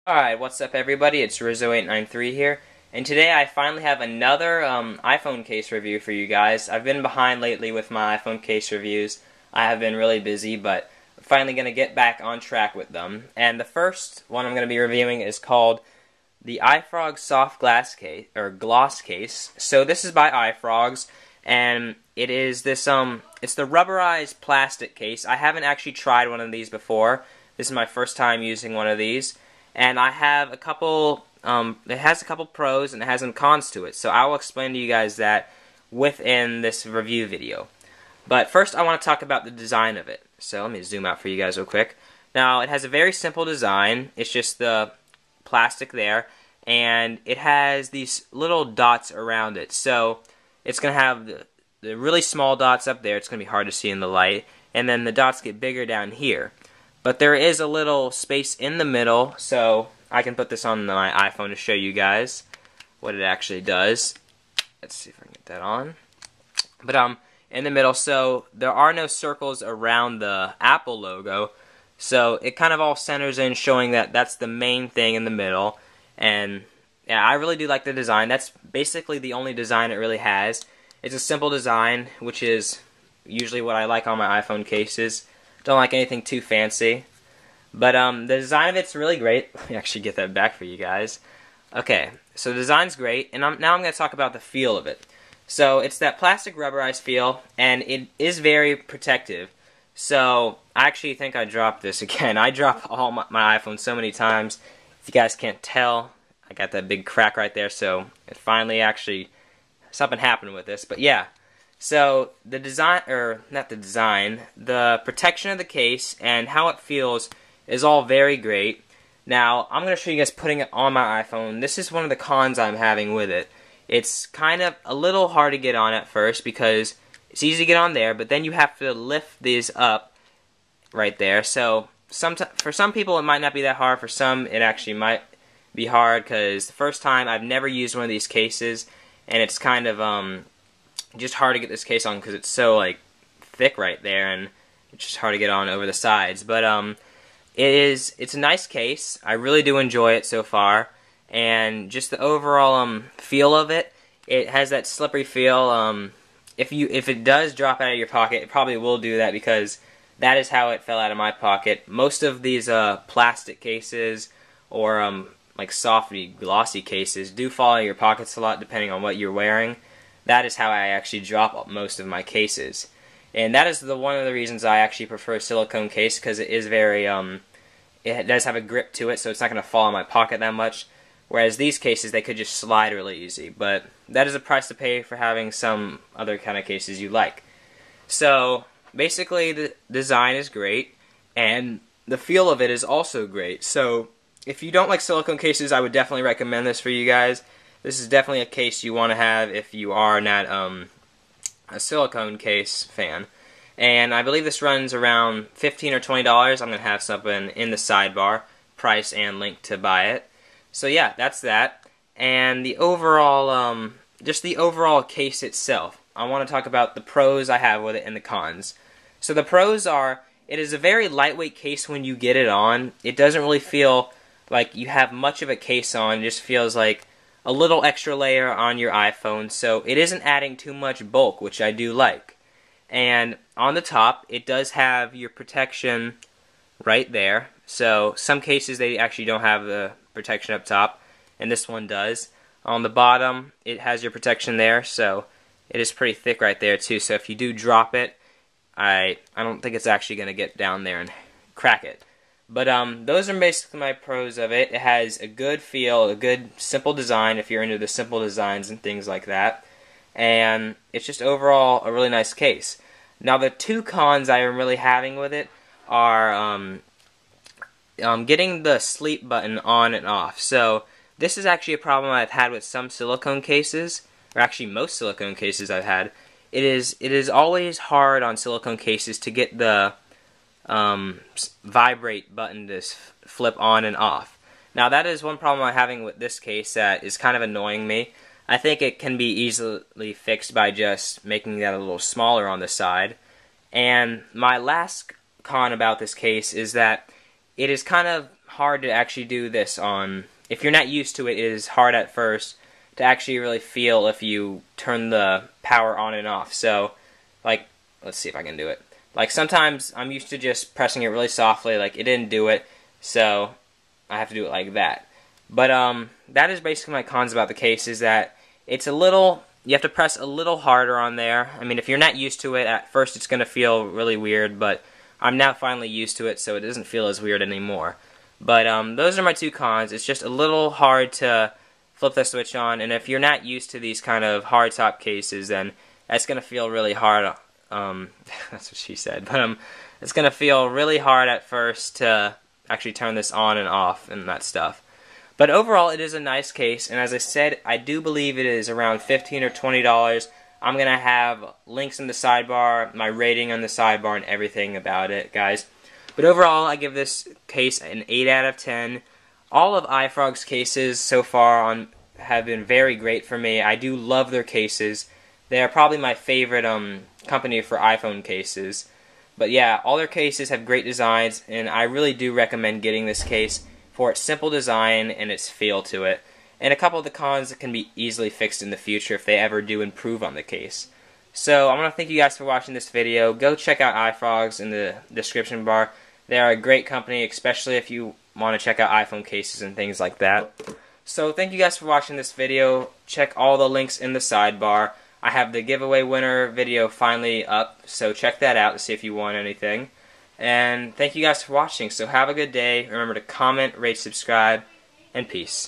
Alright, what's up everybody? It's Rizzo893 here, and today I finally have another iPhone case review for you guys. I've been behind lately with my iPhone case reviews. I have been really busy, but I'm finally going to get back on track with them. And the first one I'm going to be reviewing is called the iFrogz Soft Glass Case, or Gloss Case. So this is by iFrogz, and it is this, it's the rubberized plastic case. I haven't actually tried one of these before. This is my first time using one of these. And I have a couple, it has a couple pros and it has some cons to it. So I will explain to you guys that within this review video. But first I want to talk about the design of it. So let me zoom out for you guys real quick. Now it has a very simple design. It's just the plastic there. And it has these little dots around it. So it's going to have the really small dots up there. It's going to be hard to see in the light. And then the dots get bigger down here. But there is a little space in the middle, so I can put this on my iPhone to show you guys what it actually does. Let's see if I can get that on. But in the middle, so there are no circles around the Apple logo, so it kind of all centers in, showing that that's the main thing in the middle. And yeah, I really do like the design. That's basically the only design it really has. It's a simple design, which is usually what I like on my iPhone cases. Don't like anything too fancy. But the design of it's really great. Let me actually get that back for you guys. Okay, so the design's great, and now I'm going to talk about the feel of it. So it's that plastic rubberized feel, and it is very protective. So I actually think I dropped this again. I drop all my iPhone so many times. If you guys can't tell, I got that big crack right there, so it finally actually, something happened with this. But yeah. So the design, or not the design, the protection of the case and how it feels is all very great. Now, I'm going to show you guys putting it on my iPhone. This is one of the cons I'm having with it. It's kind of a little hard to get on at first because it's easy to get on there, but then you have to lift these up right there. So for some people it might not be that hard. For some it actually might be hard because the first time I've never used one of these cases, and it's kind of just hard to get this case on because it's so like thick right there, and it's just hard to get on over the sides. But it's a nice case. I really do enjoy it so far, and just the overall feel of it. It has that slippery feel. If it does drop out of your pocket, it probably will do that because that is how it fell out of my pocket. Most of these plastic cases or like softy glossy cases do fall out of your pockets a lot depending on what you're wearing. That is how I actually drop most of my cases. And that is one of the reasons I actually prefer a silicone case, because it is very, it does have a grip to it, so it's not going to fall in my pocket that much. Whereas these cases, they could just slide really easy. But that is a price to pay for having some other kind of cases you like. So, basically, the design is great, and the feel of it is also great. So, if you don't like silicone cases, I would definitely recommend this for you guys. This is definitely a case you want to have if you are not a silicone case fan. And I believe this runs around $15 or $20. I'm going to have something in the sidebar, price and link to buy it. So yeah, that's that. And the overall, just the overall case itself. I want to talk about the pros I have with it and the cons. So the pros are, it is a very lightweight case when you get it on. It doesn't really feel like you have much of a case on. It just feels like a little extra layer on your iPhone, so it isn't adding too much bulk, which I do like. And on the top, it does have your protection right there. So some cases they actually don't have the protection up top, and this one does. On the bottom, it has your protection there, so it is pretty thick right there too. So if you do drop it, I don't think it's actually going to get down there and crack it. But those are basically my pros of it. It has a good feel, a good simple design if you're into the simple designs and things like that. And it's just overall a really nice case. Now the two cons I am really having with it are getting the sleep button on and off. So this is actually a problem I've had with some silicone cases, or actually most silicone cases I've had. It is always hard on silicone cases to get the vibrate button to flip on and off. Now that is one problem I'm having with this case that is kind of annoying me. I think it can be easily fixed by just making that a little smaller on the side. And my last con about this case is that it is kind of hard to actually do this on. If you're not used to it, it is hard at first to actually really feel if you turn the power on and off. So, like, let's see if I can do it. Like, sometimes I'm used to just pressing it really softly, like, it didn't do it, so I have to do it like that. But, that is basically my cons about the case, is that it's a little, you have to press a little harder on there. I mean, if you're not used to it, at first it's going to feel really weird, but I'm now finally used to it, so it doesn't feel as weird anymore. But, those are my two cons. It's just a little hard to flip the switch on, and if you're not used to these kind of hardtop cases, then that's going to feel really hard. That's what she said. But it's going to feel really hard at first to actually turn this on and off and that stuff. But overall, it is a nice case, and as I said, I do believe it is around $15 or $20. I'm going to have links in the sidebar, my rating on the sidebar, and everything about it, guys. But overall, I give this case an 8 out of 10. All of iFrogz cases so far have been very great for me. I do love their cases. They are probably my favorite company for iPhone cases. But yeah, all their cases have great designs, and I really do recommend getting this case for its simple design and its feel to it. And a couple of the cons that can be easily fixed in the future if they ever do improve on the case. So I want to thank you guys for watching this video. Go check out iFrogz in the description bar. They are a great company, especially if you want to check out iPhone cases and things like that. So thank you guys for watching this video. Check all the links in the sidebar. I have the giveaway winner video finally up, so check that out to see if you won anything. And thank you guys for watching. So have a good day. Remember to comment, rate, subscribe, and peace.